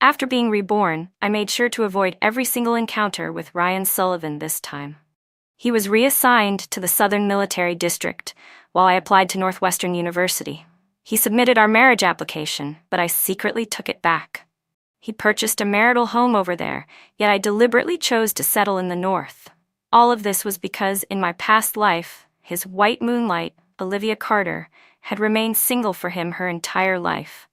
After being reborn, I made sure to avoid every single encounter with Ryan Sullivan this time. He was reassigned to the Southern Military District, while I applied to Northwestern University. He submitted our marriage application, but I secretly took it back. He purchased a marital home over there, yet I deliberately chose to settle in the North. All of this was because, in my past life, his white moonlight, Olivia Carter, had remained single for him her entire life.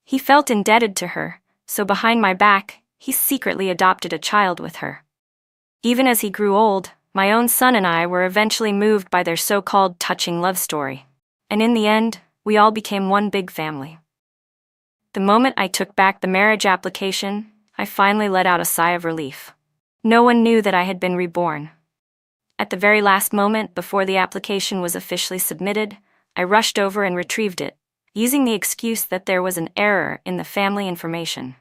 He felt indebted to her, so behind my back, he secretly adopted a child with her. Even as he grew old, my own son and I were eventually moved by their so-called touching love story. And in the end, we all became one big family. The moment I took back the marriage application, I finally let out a sigh of relief. No one knew that I had been reborn. At the very last moment before the application was officially submitted, I rushed over and retrieved it, using the excuse that there was an error in the family information.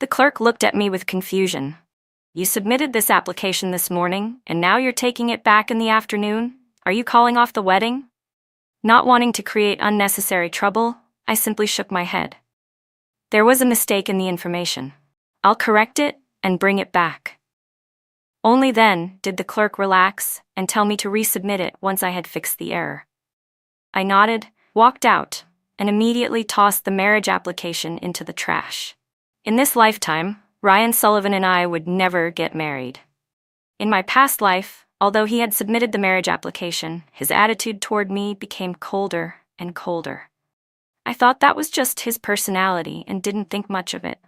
The clerk looked at me with confusion. "You submitted this application this morning, and now you're taking it back in the afternoon? Are you calling off the wedding?" Not wanting to create unnecessary trouble, I simply shook my head. There was a mistake in the information. I'll correct it and bring it back. Only then did the clerk relax and tell me to resubmit it once I had fixed the error. I nodded, walked out, and immediately tossed the marriage application into the trash. In this lifetime, Ryan Sullivan and I would never get married. In my past life, although he had submitted the marriage application, his attitude toward me became colder and colder. I thought that was just his personality and didn't think much of it.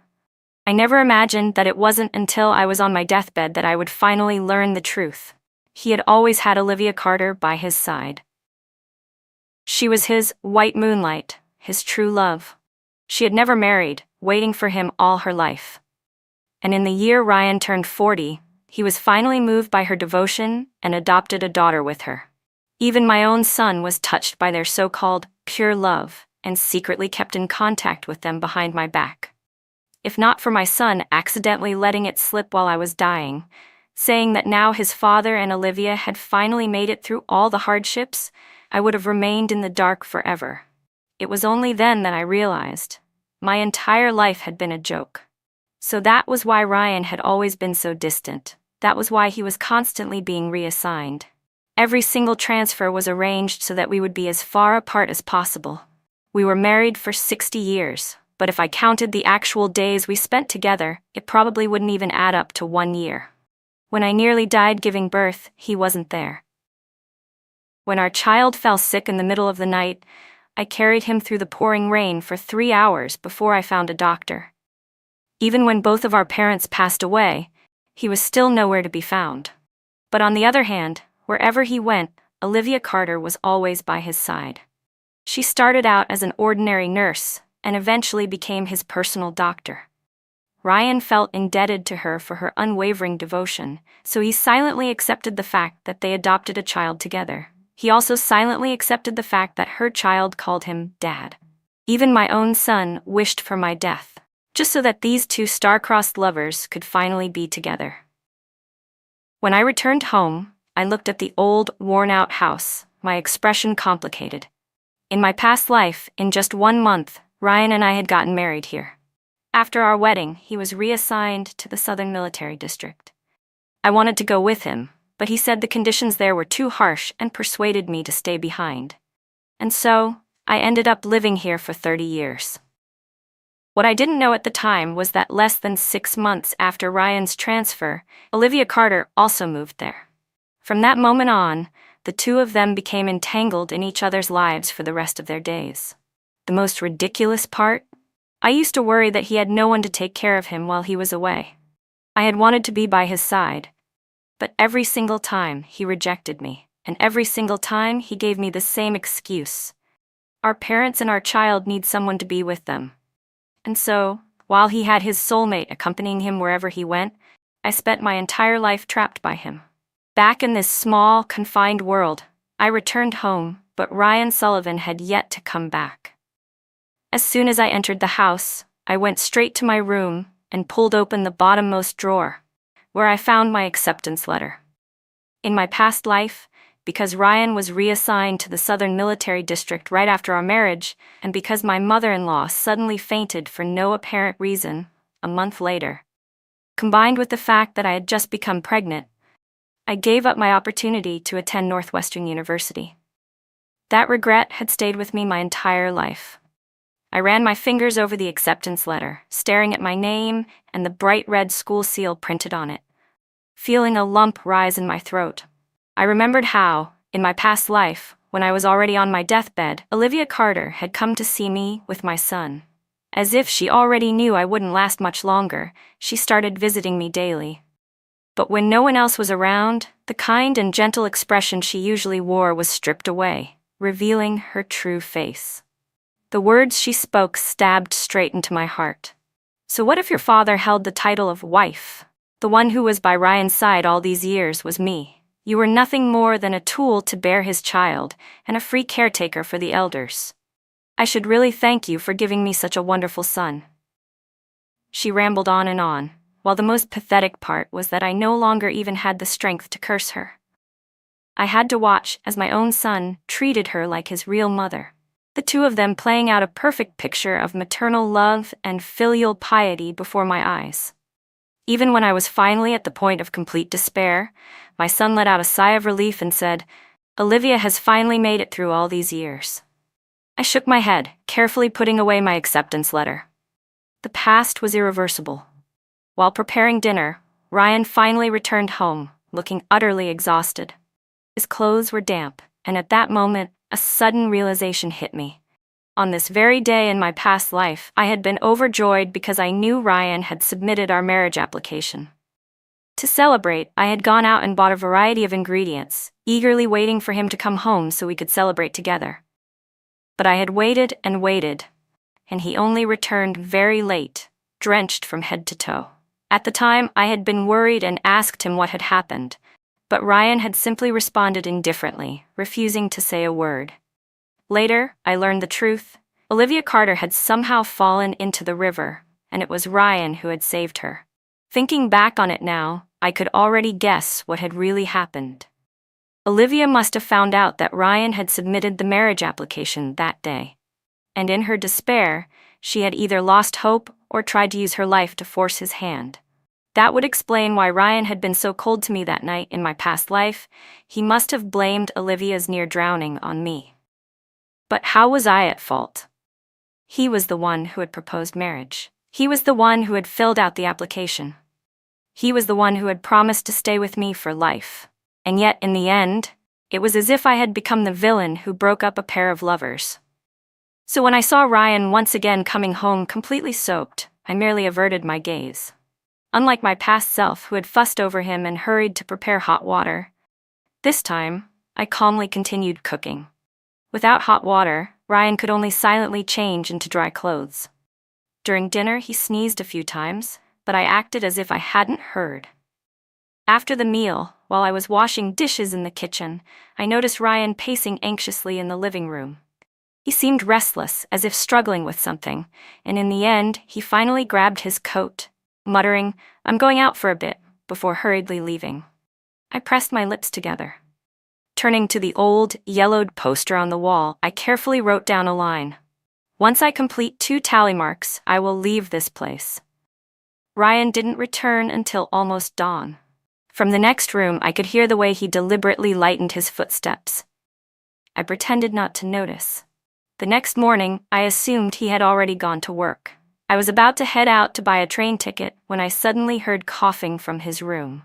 I never imagined that it wasn't until I was on my deathbed that I would finally learn the truth. He had always had Olivia Carter by his side. She was his white moonlight, his true love. She had never married, waiting for him all her life. And in the year Ryan turned 40, he was finally moved by her devotion and adopted a daughter with her. Even my own son was touched by their so-called pure love and secretly kept in contact with them behind my back. If not for my son accidentally letting it slip while I was dying, saying that now his father and Olivia had finally made it through all the hardships, I would have remained in the dark forever. It was only then that I realized my entire life had been a joke. So that was why Ryan had always been so distant. That was why he was constantly being reassigned. Every single transfer was arranged so that we would be as far apart as possible. We were married for 60 years, but if I counted the actual days we spent together, it probably wouldn't even add up to 1 year. When I nearly died giving birth, he wasn't there. When our child fell sick in the middle of the night, I carried him through the pouring rain for 3 hours before I found a doctor. Even when both of our parents passed away, he was still nowhere to be found. But on the other hand, wherever he went, Olivia Carter was always by his side. She started out as an ordinary nurse and eventually became his personal doctor. Ryan felt indebted to her for her unwavering devotion, so he silently accepted the fact that they adopted a child together. He also silently accepted the fact that her child called him Dad. Even my own son wished for my death, just so that these two star-crossed lovers could finally be together. When I returned home, I looked at the old, worn-out house, my expression complicated. In my past life, in just 1 month, Ryan and I had gotten married here. After our wedding, he was reassigned to the Southern Military District. I wanted to go with him, but he said the conditions there were too harsh and persuaded me to stay behind. And so, I ended up living here for 30 years. What I didn't know at the time was that less than 6 months after Ryan's transfer, Olivia Carter also moved there. From that moment on, the two of them became entangled in each other's lives for the rest of their days. The most ridiculous part? I used to worry that he had no one to take care of him while he was away. I had wanted to be by his side. But every single time he rejected me, and every single time he gave me the same excuse. Our parents and our child need someone to be with them. And so, while he had his soulmate accompanying him wherever he went, I spent my entire life trapped by him. Back in this small, confined world, I returned home, but Ryan Sullivan had yet to come back. As soon as I entered the house, I went straight to my room and pulled open the bottommost drawer, where I found my acceptance letter. In my past life, because Ryan was reassigned to the Southern Military District right after our marriage, and because my mother-in-law suddenly fainted for no apparent reason a month later. Combined with the fact that I had just become pregnant, I gave up my opportunity to attend Northwestern University. That regret had stayed with me my entire life. I ran my fingers over the acceptance letter, staring at my name and the bright red school seal printed on it, feeling a lump rise in my throat. I remembered how, in my past life, when I was already on my deathbed, Olivia Carter had come to see me with my son. As if she already knew I wouldn't last much longer, she started visiting me daily. But when no one else was around, the kind and gentle expression she usually wore was stripped away, revealing her true face. The words she spoke stabbed straight into my heart. So what if your father held the title of wife? The one who was by Ryan's side all these years was me. You were nothing more than a tool to bear his child, and a free caretaker for the elders. I should really thank you for giving me such a wonderful son. She rambled on, while the most pathetic part was that I no longer even had the strength to curse her. I had to watch as my own son treated her like his real mother, the two of them playing out a perfect picture of maternal love and filial piety before my eyes. Even when I was finally at the point of complete despair, my son let out a sigh of relief and said, "Olivia has finally made it through all these years." I shook my head, carefully putting away my acceptance letter. The past was irreversible. While preparing dinner, Ryan finally returned home, looking utterly exhausted. His clothes were damp, and at that moment, a sudden realization hit me. On this very day in my past life, I had been overjoyed because I knew Ryan had submitted our marriage application. To celebrate, I had gone out and bought a variety of ingredients, eagerly waiting for him to come home so we could celebrate together. But I had waited, and he only returned very late, drenched from head to toe. At the time, I had been worried and asked him what had happened, but Ryan had simply responded indifferently, refusing to say a word. Later, I learned the truth. Olivia Carter had somehow fallen into the river, and it was Ryan who had saved her. Thinking back on it now, I could already guess what had really happened. Olivia must have found out that Ryan had submitted the marriage application that day, and in her despair, she had either lost hope or tried to use her life to force his hand. That would explain why Ryan had been so cold to me that night in my past life. He must have blamed Olivia's near drowning on me. But how was I at fault? He was the one who had proposed marriage. He was the one who had filled out the application. He was the one who had promised to stay with me for life. And yet, in the end, it was as if I had become the villain who broke up a pair of lovers. So when I saw Ryan once again coming home completely soaked, I merely averted my gaze. Unlike my past self who had fussed over him and hurried to prepare hot water, this time, I calmly continued cooking. Without hot water, Ryan could only silently change into dry clothes. During dinner, he sneezed a few times, but I acted as if I hadn't heard. After the meal, while I was washing dishes in the kitchen, I noticed Ryan pacing anxiously in the living room. He seemed restless, as if struggling with something, and in the end, he finally grabbed his coat, muttering, "I'm going out for a bit," before hurriedly leaving. I pressed my lips together. Turning to the old, yellowed poster on the wall, I carefully wrote down a line. "Once I complete 2 tally marks, I will leave this place." Ryan didn't return until almost dawn. From the next room, I could hear the way he deliberately lightened his footsteps. I pretended not to notice. The next morning, I assumed he had already gone to work. I was about to head out to buy a train ticket when I suddenly heard coughing from his room.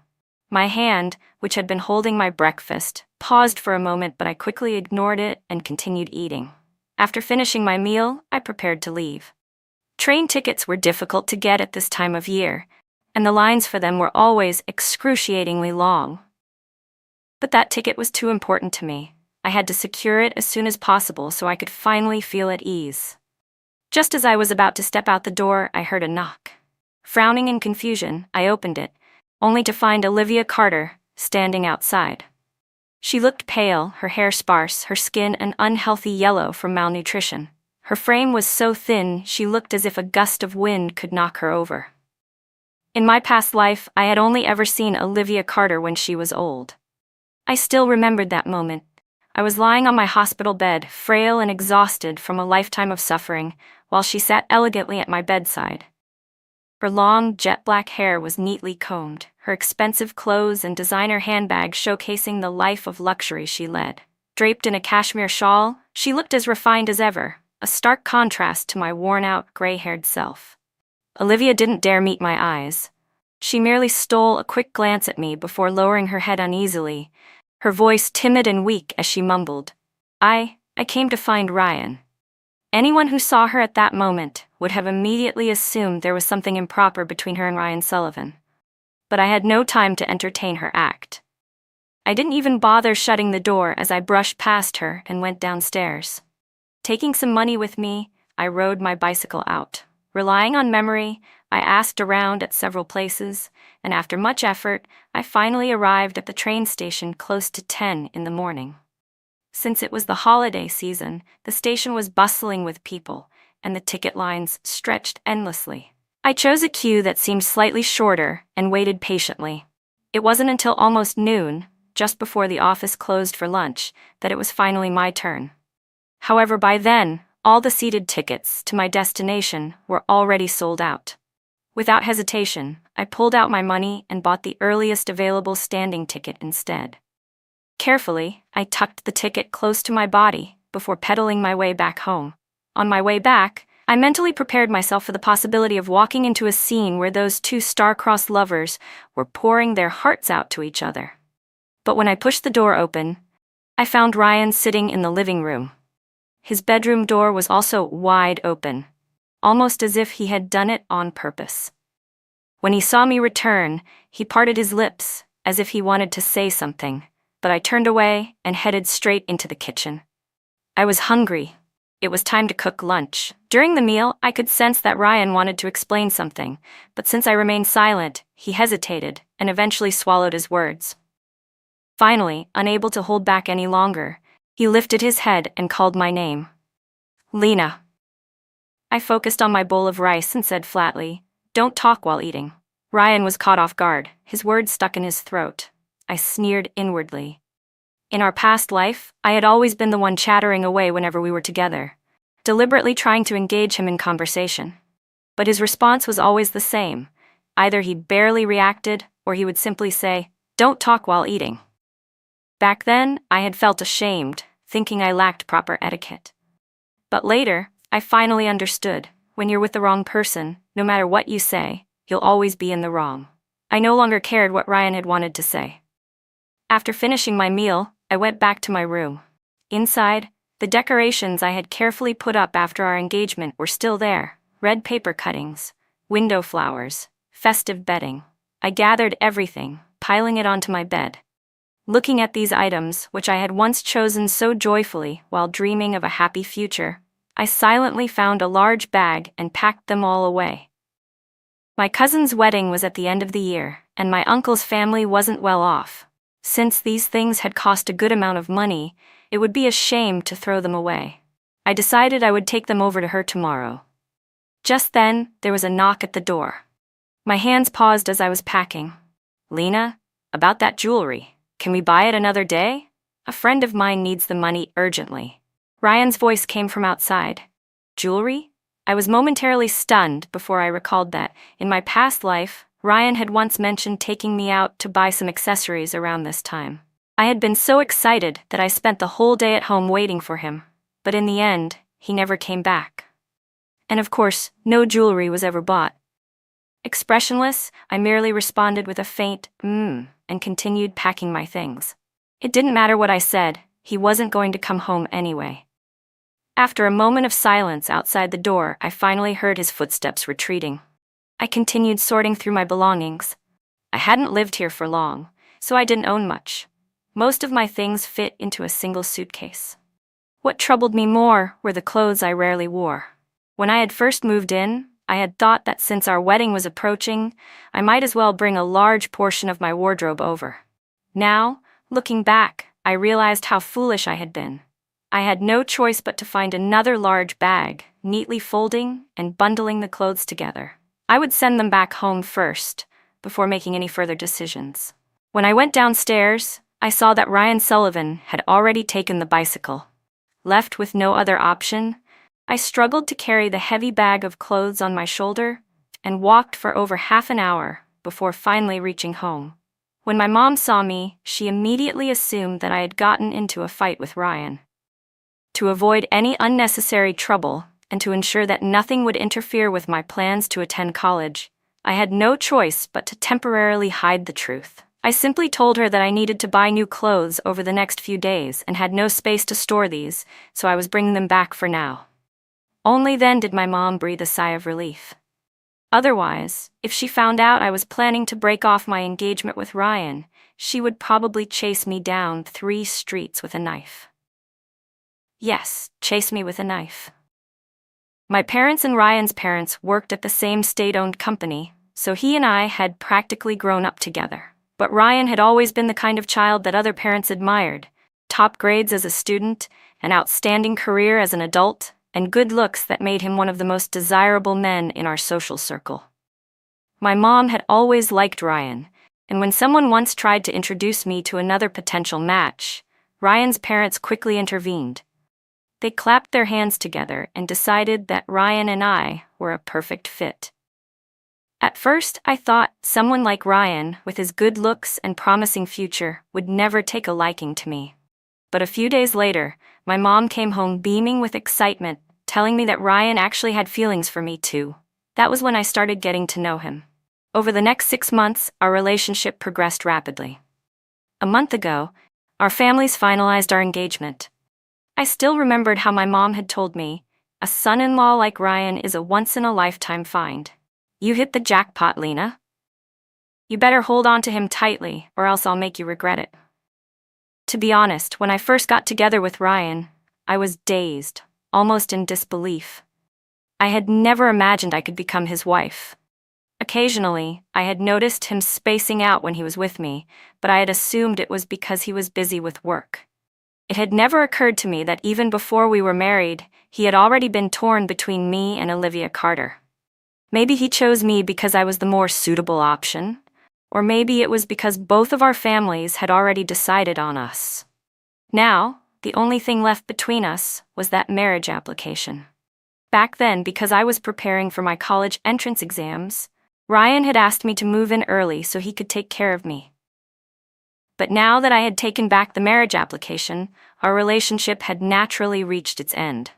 My hand, which had been holding my breakfast, paused for a moment, but I quickly ignored it and continued eating. After finishing my meal, I prepared to leave. Train tickets were difficult to get at this time of year, and the lines for them were always excruciatingly long. But that ticket was too important to me. I had to secure it as soon as possible so I could finally feel at ease. Just as I was about to step out the door, I heard a knock. Frowning in confusion, I opened it, only to find Olivia Carter standing outside. She looked pale, her hair sparse, her skin an unhealthy yellow from malnutrition. Her frame was so thin, she looked as if a gust of wind could knock her over. In my past life, I had only ever seen Olivia Carter when she was old. I still remembered that moment. I was lying on my hospital bed, frail and exhausted from a lifetime of suffering, while she sat elegantly at my bedside. Her long, jet-black hair was neatly combed, her expensive clothes and designer handbag showcasing the life of luxury she led. Draped in a cashmere shawl, she looked as refined as ever, a stark contrast to my worn-out, gray-haired self. Olivia didn't dare meet my eyes. She merely stole a quick glance at me before lowering her head uneasily, her voice timid and weak as she mumbled, I came to find Ryan." Anyone who saw her at that moment would have immediately assumed there was something improper between her and Ryan Sullivan. But I had no time to entertain her act. I didn't even bother shutting the door as I brushed past her and went downstairs. Taking some money with me, I rode my bicycle out. Relying on memory, I asked around at several places, and after much effort, I finally arrived at the train station close to 10 in the morning. Since it was the holiday season, the station was bustling with people, and the ticket lines stretched endlessly. I chose a queue that seemed slightly shorter and waited patiently. It wasn't until almost noon, just before the office closed for lunch, that it was finally my turn. However, by then, all the seated tickets to my destination were already sold out. Without hesitation, I pulled out my money and bought the earliest available standing ticket instead. Carefully, I tucked the ticket close to my body before pedaling my way back home. On my way back, I mentally prepared myself for the possibility of walking into a scene where those two star-crossed lovers were pouring their hearts out to each other. But when I pushed the door open, I found Ryan sitting in the living room. His bedroom door was also wide open, almost as if he had done it on purpose. When he saw me return, he parted his lips as if he wanted to say something, but I turned away and headed straight into the kitchen. I was hungry. It was time to cook lunch. During the meal, I could sense that Ryan wanted to explain something, but since I remained silent, he hesitated and eventually swallowed his words. Finally, unable to hold back any longer, he lifted his head and called my name. Lena. I focused on my bowl of rice and said flatly, "Don't talk while eating." Ryan was caught off guard, his words stuck in his throat. I sneered inwardly. In our past life, I had always been the one chattering away whenever we were together, deliberately trying to engage him in conversation. But his response was always the same. Either he barely reacted, or he would simply say, "Don't talk while eating." Back then, I had felt ashamed, thinking I lacked proper etiquette. But later, I finally understood. When you're with the wrong person, no matter what you say, you'll always be in the wrong. I no longer cared what Ryan had wanted to say. After finishing my meal, I went back to my room. Inside, the decorations I had carefully put up after our engagement were still there. Red paper cuttings, window flowers, festive bedding. I gathered everything, piling it onto my bed. Looking at these items, which I had once chosen so joyfully while dreaming of a happy future, I silently found a large bag and packed them all away. My cousin's wedding was at the end of the year, and my uncle's family wasn't well off. Since these things had cost a good amount of money, it would be a shame to throw them away. I decided I would take them over to her tomorrow. Just then, there was a knock at the door. My hands paused as I was packing. "Lena, about that jewelry. Can we buy it another day? A friend of mine needs the money urgently." Ryan's voice came from outside. Jewelry? I was momentarily stunned before I recalled that, in my past life, Ryan had once mentioned taking me out to buy some accessories around this time. I had been so excited that I spent the whole day at home waiting for him, but in the end, he never came back. And of course, no jewelry was ever bought. Expressionless, I merely responded with a faint, and continued packing my things. It didn't matter what I said, he wasn't going to come home anyway. After a moment of silence outside the door, I finally heard his footsteps retreating. I continued sorting through my belongings. I hadn't lived here for long, so I didn't own much. Most of my things fit into a single suitcase. What troubled me more were the clothes I rarely wore. When I had first moved in, I had thought that since our wedding was approaching, I might as well bring a large portion of my wardrobe over. Now, looking back, I realized how foolish I had been. I had no choice but to find another large bag, neatly folding and bundling the clothes together. I would send them back home first, before making any further decisions. When I went downstairs, I saw that Ryan Sullivan had already taken the bicycle. Left with no other option, I struggled to carry the heavy bag of clothes on my shoulder and walked for over half an hour before finally reaching home. When my mom saw me, she immediately assumed that I had gotten into a fight with Ryan. To avoid any unnecessary trouble and to ensure that nothing would interfere with my plans to attend college, I had no choice but to temporarily hide the truth. I simply told her that I needed to buy new clothes over the next few days and had no space to store these, so I was bringing them back for now. Only then did my mom breathe a sigh of relief. Otherwise, if she found out I was planning to break off my engagement with Ryan, she would probably chase me down 3 streets with a knife. Yes, chase me with a knife. My parents and Ryan's parents worked at the same state-owned company, so he and I had practically grown up together. But Ryan had always been the kind of child that other parents admired: top grades as a student, an outstanding career as an adult, and good looks that made him one of the most desirable men in our social circle. My mom had always liked Ryan, and when someone once tried to introduce me to another potential match, Ryan's parents quickly intervened. They clapped their hands together and decided that Ryan and I were a perfect fit. At first, I thought someone like Ryan, with his good looks and promising future, would never take a liking to me. But a few days later, my mom came home beaming with excitement, telling me that Ryan actually had feelings for me too. That was when I started getting to know him. Over the next 6 months, our relationship progressed rapidly. A month ago, our families finalized our engagement. I still remembered how my mom had told me, "A son-in-law like Ryan is a once-in-a-lifetime find. You hit the jackpot, Lena. You better hold on to him tightly, or else I'll make you regret it." To be honest, when I first got together with Ryan, I was dazed, almost in disbelief. I had never imagined I could become his wife. Occasionally, I had noticed him spacing out when he was with me, but I had assumed it was because he was busy with work. It had never occurred to me that even before we were married, he had already been torn between me and Olivia Carter. Maybe he chose me because I was the more suitable option, or maybe it was because both of our families had already decided on us. Now, the only thing left between us was that marriage application. Back then, because I was preparing for my college entrance exams, Ryan had asked me to move in early so he could take care of me. But now that I had taken back the marriage application, our relationship had naturally reached its end.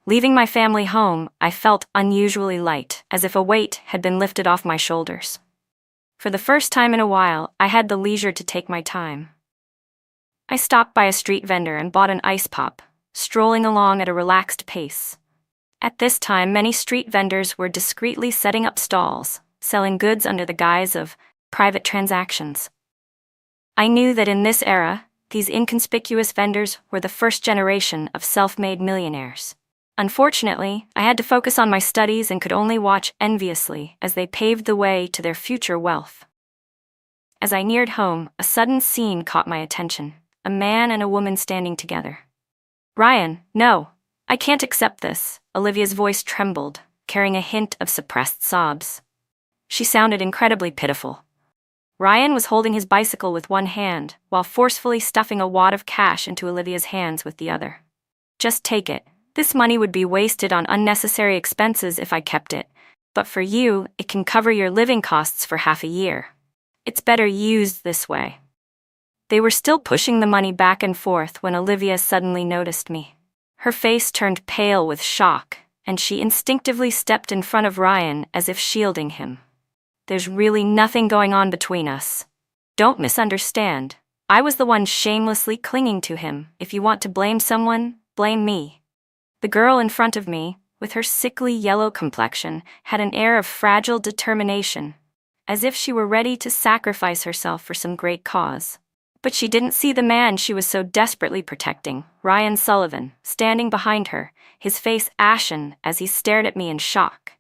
Leaving my family home, I felt unusually light, as if a weight had been lifted off my shoulders. For the first time in a while, I had the leisure to take my time. I stopped by a street vendor and bought an ice pop, strolling along at a relaxed pace. At this time, many street vendors were discreetly setting up stalls, selling goods under the guise of private transactions. I knew that in this era, these inconspicuous vendors were the first generation of self-made millionaires. Unfortunately, I had to focus on my studies and could only watch enviously as they paved the way to their future wealth. As I neared home, a sudden scene caught my attention: a man and a woman standing together. "Ryan, no, I can't accept this." Olivia's voice trembled, carrying a hint of suppressed sobs. She sounded incredibly pitiful. Ryan was holding his bicycle with one hand, while forcefully stuffing a wad of cash into Olivia's hands with the other. "Just take it. This money would be wasted on unnecessary expenses if I kept it, but for you, it can cover your living costs for half a year. It's better used this way." They were still pushing the money back and forth when Olivia suddenly noticed me. Her face turned pale with shock, and she instinctively stepped in front of Ryan as if shielding him. "There's really nothing going on between us. Don't misunderstand. I was the one shamelessly clinging to him. If you want to blame someone, blame me." The girl in front of me, with her sickly yellow complexion, had an air of fragile determination, as if she were ready to sacrifice herself for some great cause. But she didn't see the man she was so desperately protecting, Ryan Sullivan, standing behind her, his face ashen as he stared at me in shock.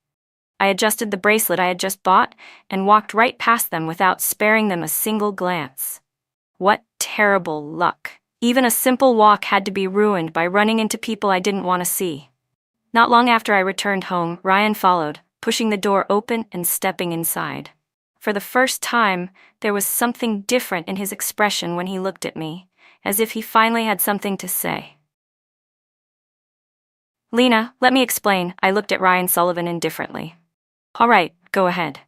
I adjusted the bracelet I had just bought and walked right past them without sparing them a single glance. What terrible luck. Even a simple walk had to be ruined by running into people I didn't want to see. Not long after I returned home, Ryan followed, pushing the door open and stepping inside. For the first time, there was something different in his expression when he looked at me, as if he finally had something to say. "Lena, let me explain." I looked at Ryan Sullivan indifferently. "All right, go ahead."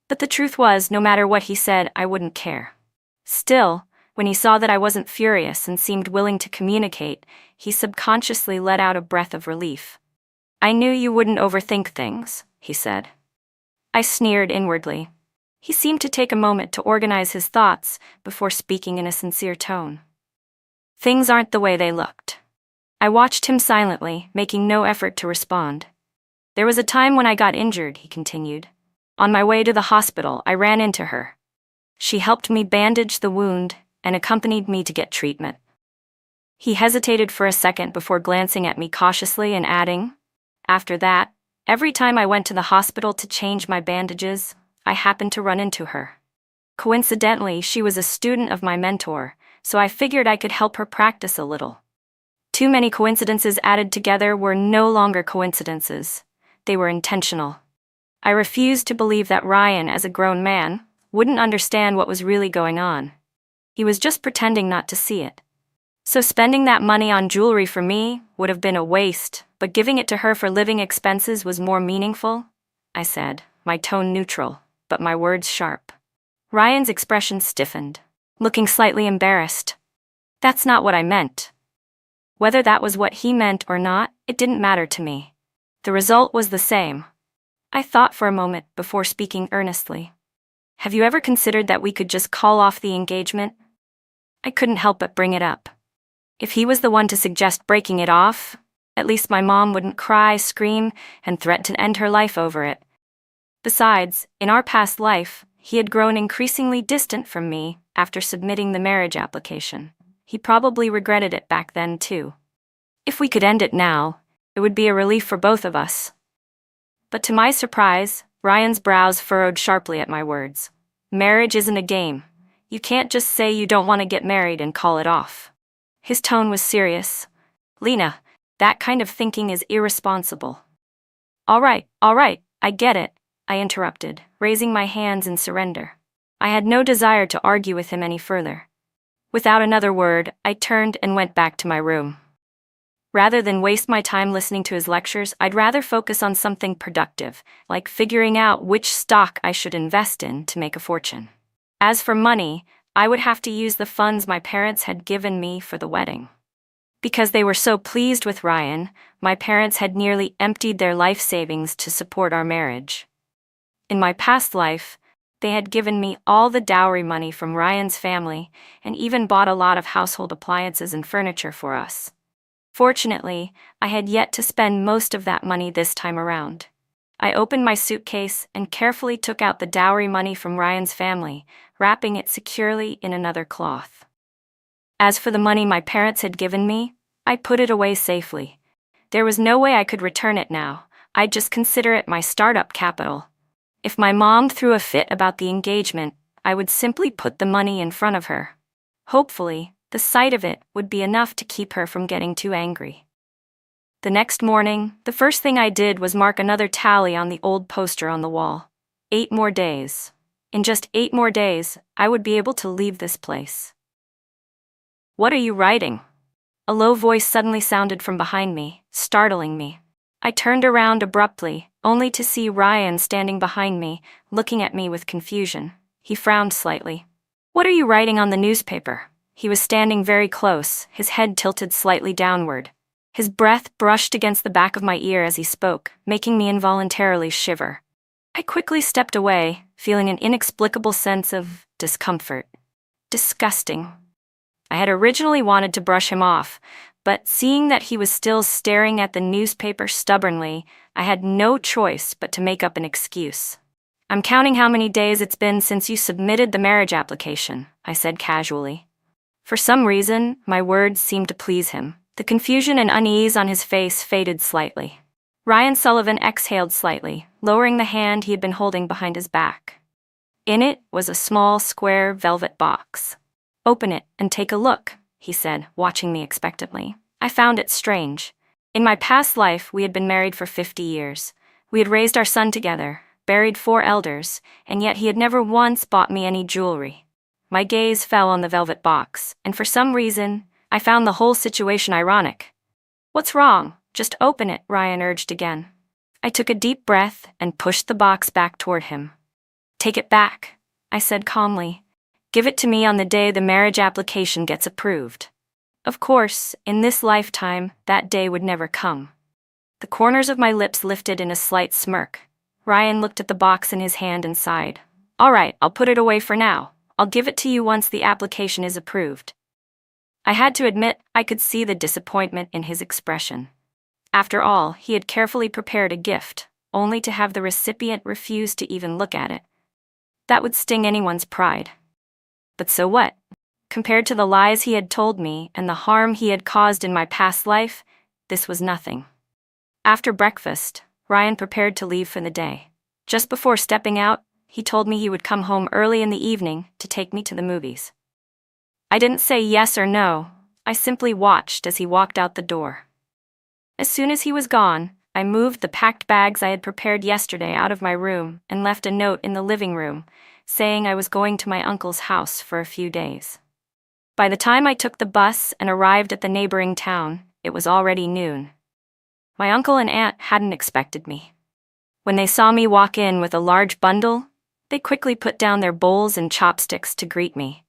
But the truth was, no matter what he said, I wouldn't care. Still, when he saw that I wasn't furious and seemed willing to communicate, he subconsciously let out a breath of relief. "I knew you wouldn't overthink things," he said. I sneered inwardly. He seemed to take a moment to organize his thoughts before speaking in a sincere tone. "Things aren't the way they looked." I watched him silently, making no effort to respond. "There was a time when I got injured," he continued. "On my way to the hospital, I ran into her. She helped me bandage the wound and accompanied me to get treatment." He hesitated for a second before glancing at me cautiously and adding, "After that, every time I went to the hospital to change my bandages, I happened to run into her. Coincidentally, she was a student of my mentor, so I figured I could help her practice a little." Too many coincidences added together were no longer coincidences. They were intentional. I refused to believe that Ryan, as a grown man, wouldn't understand what was really going on. He was just pretending not to see it. So spending that money on jewelry for me would have been a waste, but giving it to her for living expenses was more meaningful, I said, my tone neutral, but my words sharp. Ryan's expression stiffened, looking slightly embarrassed. "That's not what I meant." Whether that was what he meant or not, it didn't matter to me. The result was the same. I thought for a moment before speaking earnestly. "Have you ever considered that we could just call off the engagement?" I couldn't help but bring it up. If he was the one to suggest breaking it off, at least my mom wouldn't cry, scream, and threaten to end her life over it. Besides, in our past life, he had grown increasingly distant from me after submitting the marriage application. He probably regretted it back then too. If we could end it now, it would be a relief for both of us. But to my surprise, Ryan's brows furrowed sharply at my words. "Marriage isn't a game. You can't just say you don't want to get married and call it off." His tone was serious. "Lena, that kind of thinking is irresponsible." All right, I get it," I interrupted, raising my hands in surrender. I had no desire to argue with him any further. Without another word, I turned and went back to my room. Rather than waste my time listening to his lectures, I'd rather focus on something productive, like figuring out which stock I should invest in to make a fortune. As for money, I would have to use the funds my parents had given me for the wedding. Because they were so pleased with Ryan, my parents had nearly emptied their life savings to support our marriage. In my past life, they had given me all the dowry money from Ryan's family and even bought a lot of household appliances and furniture for us. Fortunately, I had yet to spend most of that money this time around. I opened my suitcase and carefully took out the dowry money from Ryan's family, wrapping it securely in another cloth. As for the money my parents had given me, I put it away safely. There was no way I could return it now. I'd just consider it my startup capital. If my mom threw a fit about the engagement, I would simply put the money in front of her. Hopefully, the sight of it would be enough to keep her from getting too angry. The next morning, the first thing I did was mark another tally on the old poster on the wall. 8 more days. In just 8 more days, I would be able to leave this place. "What are you writing?" A low voice suddenly sounded from behind me, startling me. I turned around abruptly, only to see Ryan standing behind me, looking at me with confusion. He frowned slightly. "What are you writing on the newspaper?" He was standing very close, his head tilted slightly downward. His breath brushed against the back of my ear as he spoke, making me involuntarily shiver. I quickly stepped away, feeling an inexplicable sense of discomfort. Disgusting. I had originally wanted to brush him off, but seeing that he was still staring at the newspaper stubbornly, I had no choice but to make up an excuse. "I'm counting how many days it's been since you submitted the marriage application," I said casually. For some reason, my words seemed to please him. The confusion and unease on his face faded slightly. Ryan Sullivan exhaled slightly, lowering the hand he had been holding behind his back. In it was a small, square velvet box. "Open it and take a look," he said, watching me expectantly. I found it strange. In my past life, we had been married for 50 years. We had raised our son together, buried 4 elders, and yet he had never once bought me any jewelry. My gaze fell on the velvet box, and for some reason, I found the whole situation ironic. "What's wrong? Just open it," Ryan urged again. I took a deep breath and pushed the box back toward him. "Take it back," I said calmly. "Give it to me on the day the marriage application gets approved." Of course, in this lifetime, that day would never come. The corners of my lips lifted in a slight smirk. Ryan looked at the box in his hand and sighed. "All right, I'll put it away for now. I'll give it to you once the application is approved." I had to admit, I could see the disappointment in his expression. After all, he had carefully prepared a gift, only to have the recipient refuse to even look at it. That would sting anyone's pride. But so what? Compared to the lies he had told me and the harm he had caused in my past life, this was nothing. After breakfast, Ryan prepared to leave for the day. Just before stepping out, he told me he would come home early in the evening to take me to the movies. I didn't say yes or no, I simply watched as he walked out the door. As soon as he was gone, I moved the packed bags I had prepared yesterday out of my room and left a note in the living room, saying I was going to my uncle's house for a few days. By the time I took the bus and arrived at the neighboring town, it was already noon. My uncle and aunt hadn't expected me. When they saw me walk in with a large bundle, they quickly put down their bowls and chopsticks to greet me.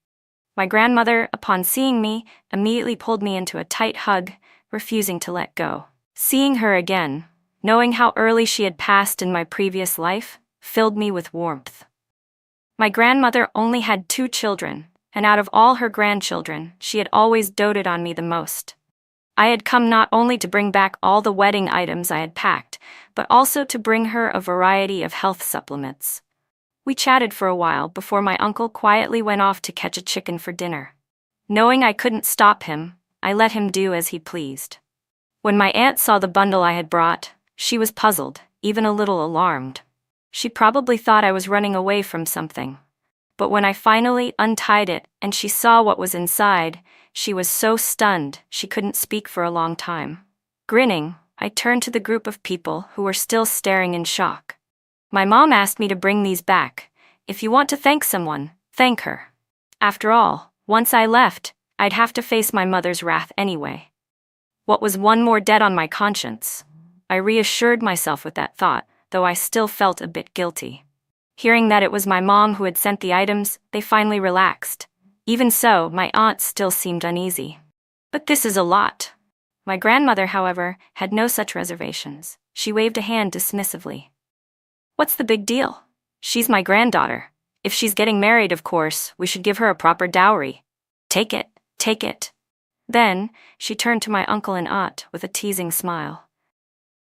My grandmother, upon seeing me, immediately pulled me into a tight hug, refusing to let go. Seeing her again, knowing how early she had passed in my previous life, filled me with warmth. My grandmother only had 2 children, and out of all her grandchildren, she had always doted on me the most. I had come not only to bring back all the wedding items I had packed, but also to bring her a variety of health supplements. We chatted for a while before my uncle quietly went off to catch a chicken for dinner. Knowing I couldn't stop him, I let him do as he pleased. When my aunt saw the bundle I had brought, she was puzzled, even a little alarmed. She probably thought I was running away from something. But when I finally untied it and she saw what was inside, she was so stunned she couldn't speak for a long time. Grinning, I turned to the group of people who were still staring in shock. "My mom asked me to bring these back. If you want to thank someone, thank her. After all, once I left, I'd have to face my mother's wrath anyway." What was one more debt on my conscience? I reassured myself with that thought, though I still felt a bit guilty. Hearing that it was my mom who had sent the items, they finally relaxed. Even so, my aunt still seemed uneasy. "But this is a lot." My grandmother, however, had no such reservations. She waved a hand dismissively. "What's the big deal? She's my granddaughter. If she's getting married, of course, we should give her a proper dowry. Take it, take it." Then, she turned to my uncle and aunt with a teasing smile.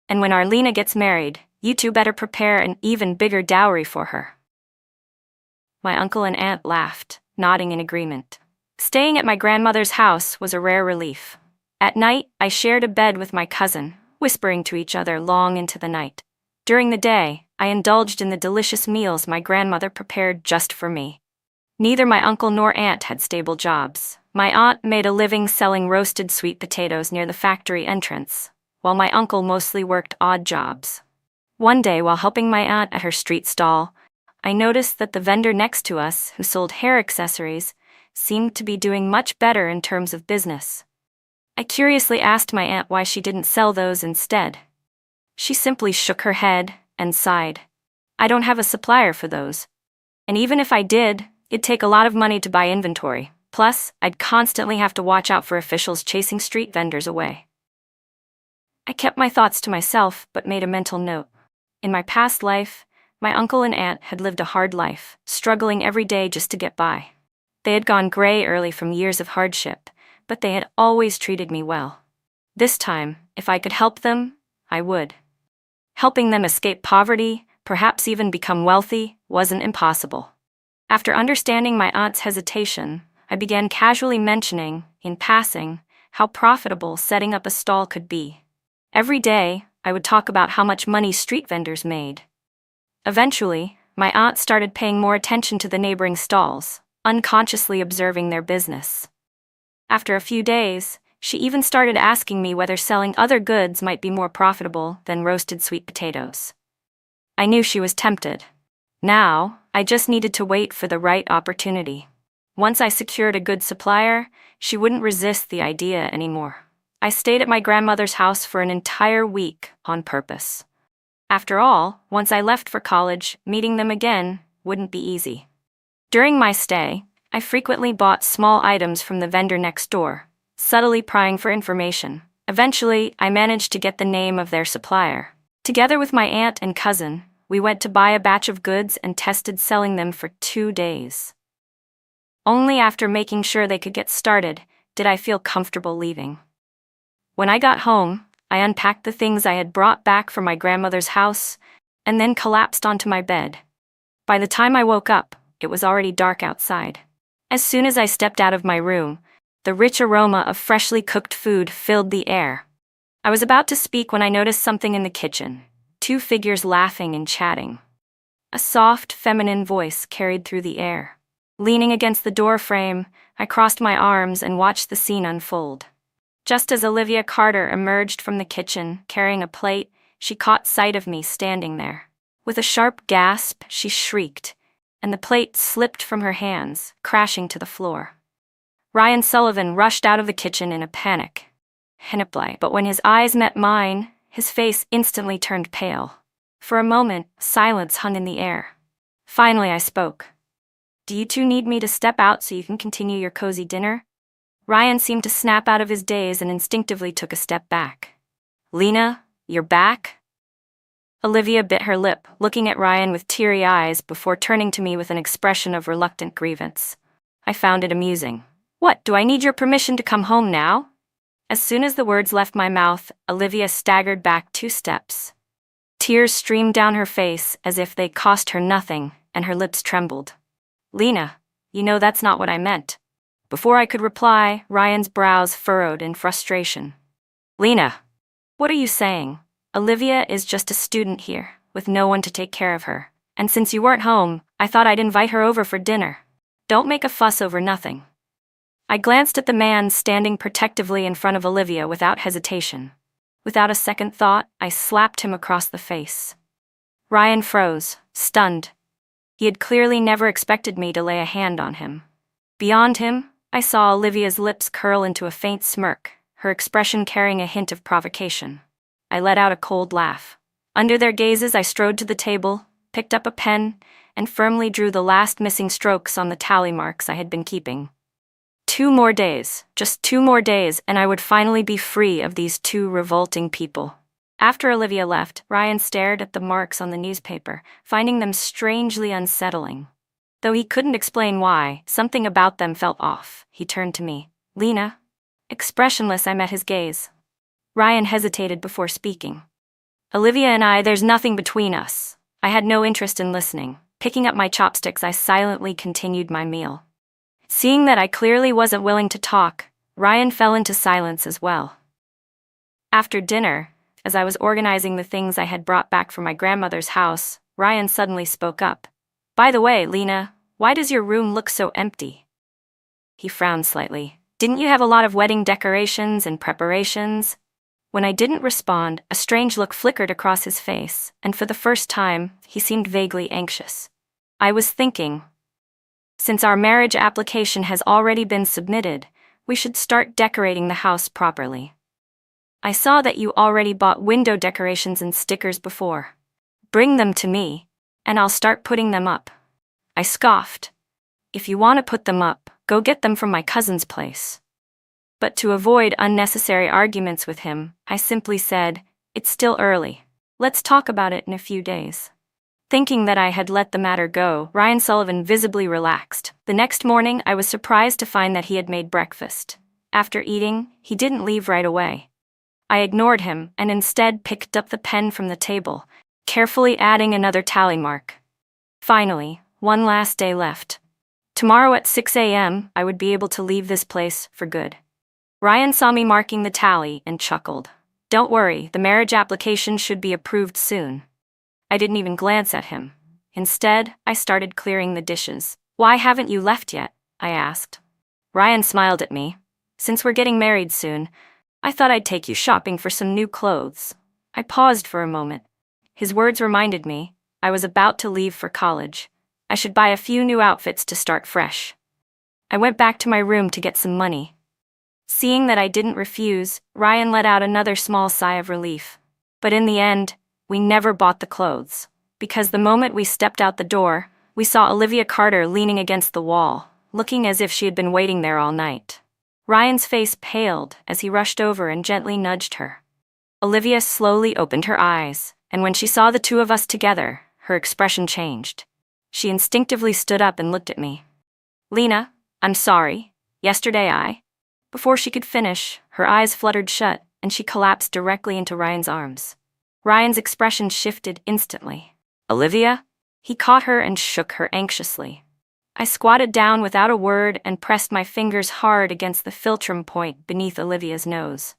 "And when Arlena gets married, you two better prepare an even bigger dowry for her." My uncle and aunt laughed, nodding in agreement. Staying at my grandmother's house was a rare relief. At night, I shared a bed with my cousin, whispering to each other long into the night. During the day, I indulged in the delicious meals my grandmother prepared just for me. Neither my uncle nor aunt had stable jobs. My aunt made a living selling roasted sweet potatoes near the factory entrance, while my uncle mostly worked odd jobs. One day, while helping my aunt at her street stall, I noticed that the vendor next to us, who sold hair accessories, seemed to be doing much better in terms of business. I curiously asked my aunt why she didn't sell those instead. She simply shook her head and sighed. "I don't have a supplier for those. And even if I did, it'd take a lot of money to buy inventory. Plus, I'd constantly have to watch out for officials chasing street vendors away." I kept my thoughts to myself, but made a mental note. In my past life, my uncle and aunt had lived a hard life, struggling every day just to get by. They had gone gray early from years of hardship, but they had always treated me well. This time, if I could help them, I would. Helping them escape poverty, perhaps even become wealthy, wasn't impossible. After understanding my aunt's hesitation, I began casually mentioning, in passing, how profitable setting up a stall could be. Every day, I would talk about how much money street vendors made. Eventually, my aunt started paying more attention to the neighboring stalls, unconsciously observing their business. After a few days, she even started asking me whether selling other goods might be more profitable than roasted sweet potatoes. I knew she was tempted. Now, I just needed to wait for the right opportunity. Once I secured a good supplier, she wouldn't resist the idea anymore. I stayed at my grandmother's house for an entire week on purpose. After all, once I left for college, meeting them again wouldn't be easy. During my stay, I frequently bought small items from the vendor next door, subtly prying for information. Eventually, I managed to get the name of their supplier. Together with my aunt and cousin, we went to buy a batch of goods and tested selling them for 2 days. Only after making sure they could get started did I feel comfortable leaving. When I got home, I unpacked the things I had brought back from my grandmother's house and then collapsed onto my bed. By the time I woke up, it was already dark outside. As soon as I stepped out of my room, the rich aroma of freshly cooked food filled the air. I was about to speak when I noticed something in the kitchen, 2 figures laughing and chatting. A soft, feminine voice carried through the air. Leaning against the door frame, I crossed my arms and watched the scene unfold. Just as Olivia Carter emerged from the kitchen, carrying a plate, she caught sight of me standing there. With a sharp gasp, she shrieked, and the plate slipped from her hands, crashing to the floor. Ryan Sullivan rushed out of the kitchen in a panic. But when his eyes met mine, his face instantly turned pale. For a moment, silence hung in the air. Finally, I spoke. "Do you two need me to step out so you can continue your cozy dinner?" Ryan seemed to snap out of his daze and instinctively took a step back. "Lena, you're back?" Olivia bit her lip, looking at Ryan with teary eyes before turning to me with an expression of reluctant grievance. I found it amusing. "What, do I need your permission to come home now?" As soon as the words left my mouth, Olivia staggered back 2 steps. Tears streamed down her face as if they cost her nothing, and her lips trembled. "Lena, you know that's not what I meant." Before I could reply, Ryan's brows furrowed in frustration. "Lena, what are you saying? Olivia is just a student here, with no one to take care of her, and since you weren't home, I thought I'd invite her over for dinner. Don't make a fuss over nothing." I glanced at the man standing protectively in front of Olivia without hesitation. Without a second thought, I slapped him across the face. Ryan froze, stunned. He had clearly never expected me to lay a hand on him. Beyond him, I saw Olivia's lips curl into a faint smirk, her expression carrying a hint of provocation. I let out a cold laugh. Under their gazes, I strode to the table, picked up a pen, and firmly drew the last missing strokes on the tally marks I had been keeping. 2 more days, just 2 more days, and I would finally be free of these 2 revolting people. After Olivia left, Ryan stared at the marks on the newspaper, finding them strangely unsettling. Though he couldn't explain why, something about them felt off. He turned to me. "Lena?" Expressionless, I met his gaze. Ryan hesitated before speaking. "Olivia and I, there's nothing between us." I had no interest in listening. Picking up my chopsticks, I silently continued my meal. Seeing that I clearly wasn't willing to talk, Ryan fell into silence as well. After dinner, as I was organizing the things I had brought back from my grandmother's house, Ryan suddenly spoke up. "By the way, Lena, why does your room look so empty?" He frowned slightly. "Didn't you have a lot of wedding decorations and preparations?" When I didn't respond, a strange look flickered across his face, and for the first time, he seemed vaguely anxious. I was thinking, since our marriage application has already been submitted, we should start decorating the house properly. I saw that you already bought window decorations and stickers before. Bring them to me, and I'll start putting them up. I scoffed. If you want to put them up, go get them from my cousin's place. But to avoid unnecessary arguments with him, I simply said, "It's still early. Let's talk about it in a few days." Thinking that I had let the matter go, Ryan Sullivan visibly relaxed. The next morning, I was surprised to find that he had made breakfast. After eating, he didn't leave right away. I ignored him and instead picked up the pen from the table, carefully adding another tally mark. Finally, one last day left. Tomorrow at 6 a.m., I would be able to leave this place for good. Ryan saw me marking the tally and chuckled. "Don't worry, the marriage application should be approved soon." I didn't even glance at him. Instead, I started clearing the dishes. "Why haven't you left yet?" I asked. Ryan smiled at me. "Since we're getting married soon, I thought I'd take you shopping for some new clothes." I paused for a moment. His words reminded me, I was about to leave for college. I should buy a few new outfits to start fresh. I went back to my room to get some money. Seeing that I didn't refuse, Ryan let out another small sigh of relief. But in the end, we never bought the clothes. Because the moment we stepped out the door, we saw Olivia Carter leaning against the wall, looking as if she had been waiting there all night. Ryan's face paled as he rushed over and gently nudged her. Olivia slowly opened her eyes, and when she saw the two of us together, her expression changed. She instinctively stood up and looked at me. "Lena, I'm sorry. Yesterday Before she could finish, her eyes fluttered shut, and she collapsed directly into Ryan's arms. Ryan's expression shifted instantly. "Olivia?" He caught her and shook her anxiously. I squatted down without a word and pressed my fingers hard against the philtrum point beneath Olivia's nose.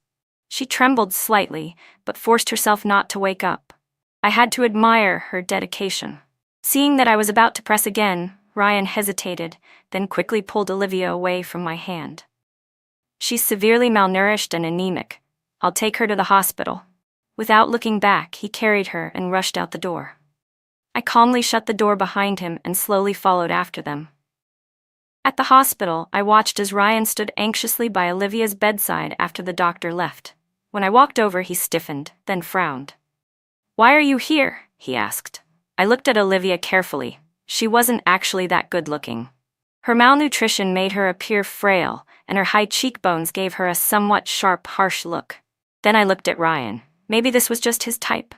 She trembled slightly, but forced herself not to wake up. I had to admire her dedication. Seeing that I was about to press again, Ryan hesitated, then quickly pulled Olivia away from my hand. "She's severely malnourished and anemic. I'll take her to the hospital." Without looking back, he carried her and rushed out the door. I calmly shut the door behind him and slowly followed after them. At the hospital, I watched as Ryan stood anxiously by Olivia's bedside after the doctor left. When I walked over, he stiffened, then frowned. "Why are you here?" he asked. I looked at Olivia carefully. She wasn't actually that good-looking. Her malnutrition made her appear frail, and her high cheekbones gave her a somewhat sharp, harsh look. Then I looked at Ryan. Maybe this was just his type.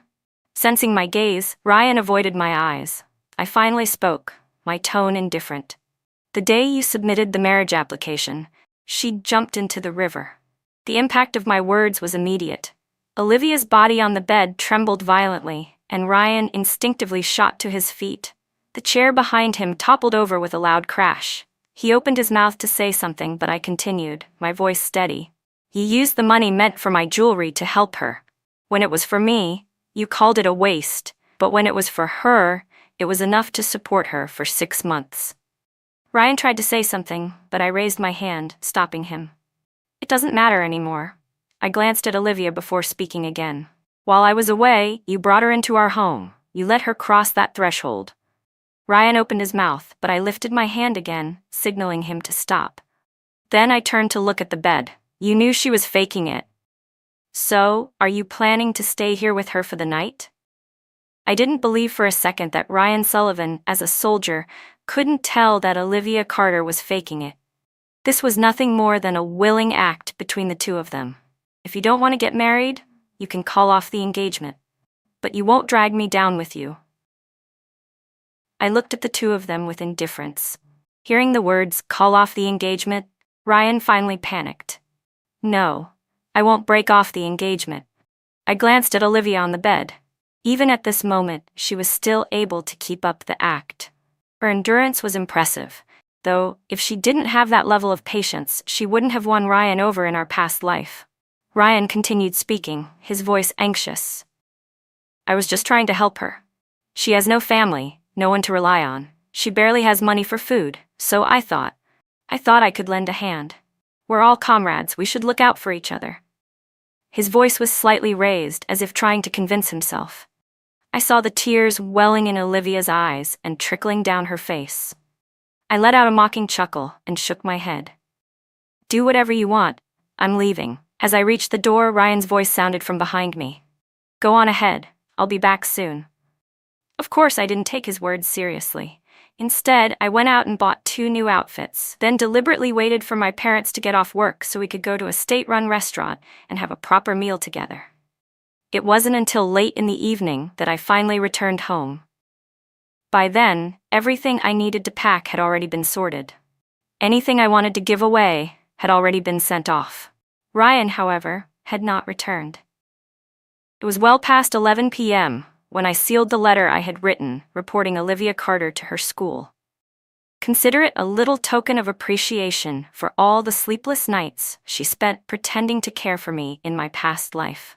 Sensing my gaze, Ryan avoided my eyes. I finally spoke, my tone indifferent. "The day you submitted the marriage application, she jumped into the river." The impact of my words was immediate. Olivia's body on the bed trembled violently, and Ryan instinctively shot to his feet. The chair behind him toppled over with a loud crash. He opened his mouth to say something, but I continued, my voice steady. "You used the money meant for my jewelry to help her. When it was for me, you called it a waste, but when it was for her, it was enough to support her for 6 months." Ryan tried to say something, but I raised my hand, stopping him. "It doesn't matter anymore." I glanced at Olivia before speaking again. "While I was away, you brought her into our home. You let her cross that threshold." Ryan opened his mouth, but I lifted my hand again, signaling him to stop. Then I turned to look at the bed. "You knew she was faking it. So, are you planning to stay here with her for the night?" I didn't believe for a second that Ryan Sullivan, as a soldier, couldn't tell that Olivia Carter was faking it. This was nothing more than a willing act between the two of them. "If you don't want to get married, you can call off the engagement. But you won't drag me down with you." I looked at the two of them with indifference. Hearing the words, "call off the engagement," Ryan finally panicked. "No, I won't break off the engagement." I glanced at Olivia on the bed. Even at this moment, she was still able to keep up the act. Her endurance was impressive, though if she didn't have that level of patience, she wouldn't have won Ryan over in our past life. Ryan continued speaking, his voice anxious. "I was just trying to help her. She has no family, no one to rely on. She barely has money for food, so I thought I could lend a hand. We're all comrades, we should look out for each other." His voice was slightly raised, as if trying to convince himself. I saw the tears welling in Olivia's eyes and trickling down her face. I let out a mocking chuckle and shook my head. "Do whatever you want. I'm leaving." As I reached the door, Ryan's voice sounded from behind me. "Go on ahead. I'll be back soon." Of course, I didn't take his words seriously. Instead, I went out and bought 2 new outfits, then deliberately waited for my parents to get off work so we could go to a state-run restaurant and have a proper meal together. It wasn't until late in the evening that I finally returned home. By then, everything I needed to pack had already been sorted. Anything I wanted to give away had already been sent off. Ryan, however, had not returned. It was well past 11 p.m. when I sealed the letter I had written, reporting Olivia Carter to her school. Consider it a little token of appreciation for all the sleepless nights she spent pretending to care for me in my past life.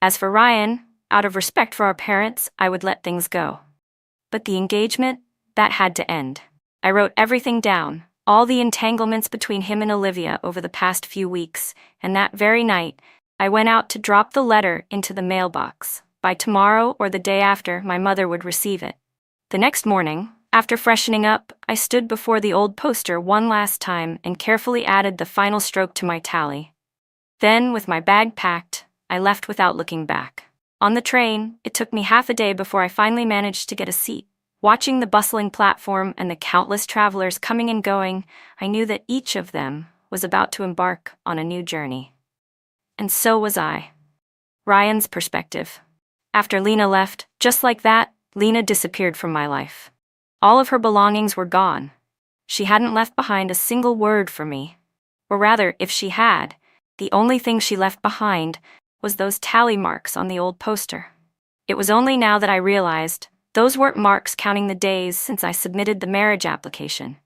As for Ryan, out of respect for our parents, I would let things go. But the engagement, that had to end. I wrote everything down, all the entanglements between him and Olivia over the past few weeks, and that very night, I went out to drop the letter into the mailbox. by tomorrow or the day after my mother would receive it. The next morning, after freshening up, I stood before the old poster one last time and carefully added the final stroke to my tally. Then, with my bag packed, I left without looking back. On the train, it took me half a day before I finally managed to get a seat. Watching the bustling platform and the countless travelers coming and going, I knew that each of them was about to embark on a new journey. And so was I. Ryan's perspective. After Lena left, just like that, Lena disappeared from my life. All of her belongings were gone. She hadn't left behind a single word for me. Or rather, if she had, the only thing she left behind was those tally marks on the old poster. It was only now that I realized those weren't marks counting the days since I submitted the marriage application.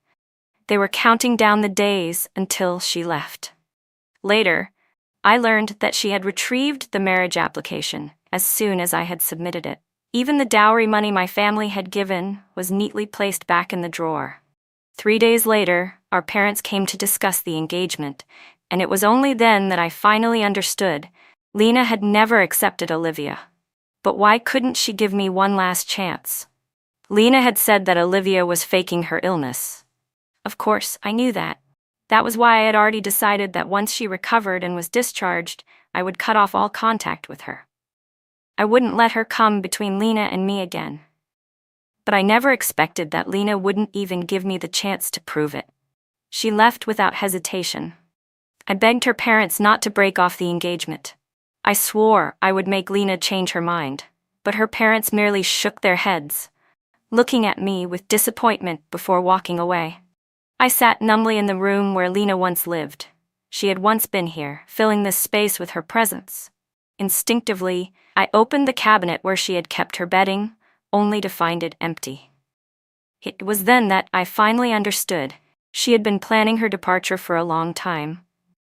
They were counting down the days until she left. Later, I learned that she had retrieved the marriage application as soon as I had submitted it. Even the dowry money my family had given was neatly placed back in the drawer. 3 days later, our parents came to discuss the engagement, and it was only then that I finally understood Lena had never accepted Olivia. But why couldn't she give me one last chance? Lena had said that Olivia was faking her illness. Of course, I knew that. That was why I had already decided that once she recovered and was discharged, I would cut off all contact with her. I wouldn't let her come between Lena and me again. But I never expected that Lena wouldn't even give me the chance to prove it. She left without hesitation. I begged her parents not to break off the engagement. I swore I would make Lena change her mind, but her parents merely shook their heads, looking at me with disappointment before walking away. I sat numbly in the room where Lena once lived. She had once been here, filling this space with her presence. Instinctively, I opened the cabinet where she had kept her bedding, only to find it empty. It was then that I finally understood. She had been planning her departure for a long time.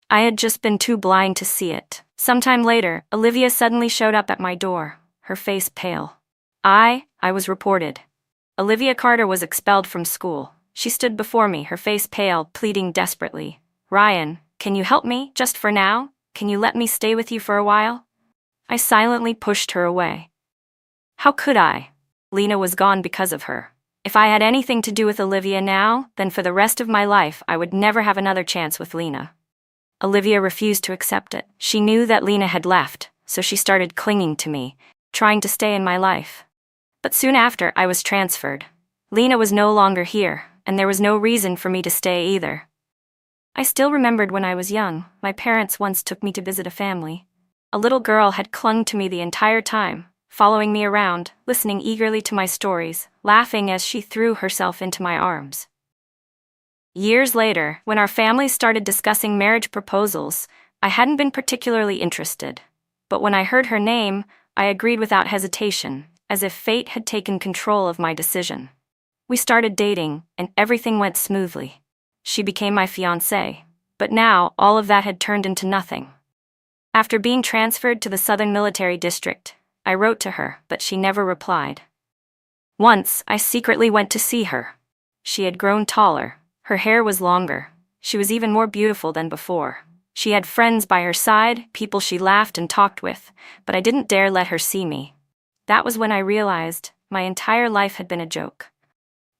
I had just been too blind to see it. Sometime later, Olivia suddenly showed up at my door, her face pale. I was reported. Olivia Carter was expelled from school. She stood before me, her face pale, pleading desperately. "Ryan, can you help me, just for now? Can you let me stay with you for a while?" I silently pushed her away. How could I? Lena was gone because of her. If I had anything to do with Olivia now, then for the rest of my life I would never have another chance with Lena. Olivia refused to accept it. She knew that Lena had left, so she started clinging to me, trying to stay in my life. But soon after, I was transferred. Lena was no longer here, and there was no reason for me to stay either. I still remembered when I was young, my parents once took me to visit a family. A little girl had clung to me the entire time, following me around, listening eagerly to my stories, laughing as she threw herself into my arms. Years later, when our families started discussing marriage proposals, I hadn't been particularly interested. But when I heard her name, I agreed without hesitation, as if fate had taken control of my decision. We started dating, and everything went smoothly. She became my fiancé, but now all of that had turned into nothing. After being transferred to the Southern Military District, I wrote to her, but she never replied. Once, I secretly went to see her. She had grown taller. Her hair was longer. She was even more beautiful than before. She had friends by her side, people she laughed and talked with, but I didn't dare let her see me. That was when I realized my entire life had been a joke.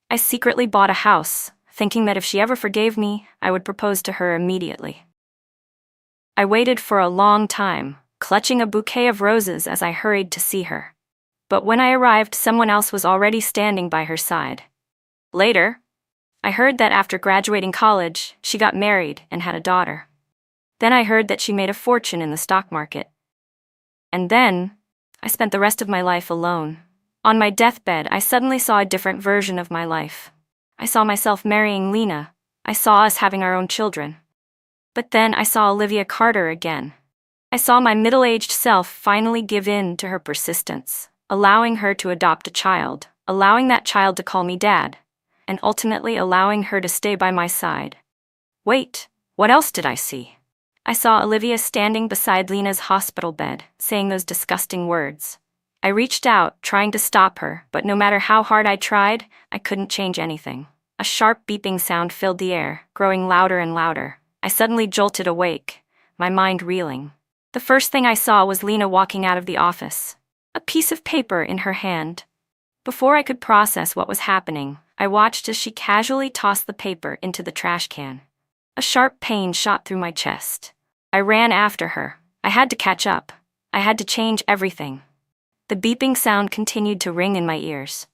I secretly bought a house, thinking that if she ever forgave me, I would propose to her immediately. I waited for a long time, clutching a bouquet of roses as I hurried to see her. But when I arrived, someone else was already standing by her side. Later, I heard that after graduating college, she got married and had a daughter. Then I heard that she made a fortune in the stock market. And then, I spent the rest of my life alone. On my deathbed, I suddenly saw a different version of my life. I saw myself marrying Lena. I saw us having our own children. But then I saw Olivia Carter again. I saw my middle-aged self finally give in to her persistence, allowing her to adopt a child, allowing that child to call me Dad, and ultimately allowing her to stay by my side. Wait, what else did I see? I saw Olivia standing beside Lena's hospital bed, saying those disgusting words. I reached out, trying to stop her, but no matter how hard I tried, I couldn't change anything. A sharp beeping sound filled the air, growing louder and louder. I suddenly jolted awake, my mind reeling. The first thing I saw was Lena walking out of the office. a piece of paper in her hand. Before I could process what was happening, I watched as she casually tossed the paper into the trash can. A sharp pain shot through my chest. I ran after her. I had to catch up. I had to change everything. The beeping sound continued to ring in my ears.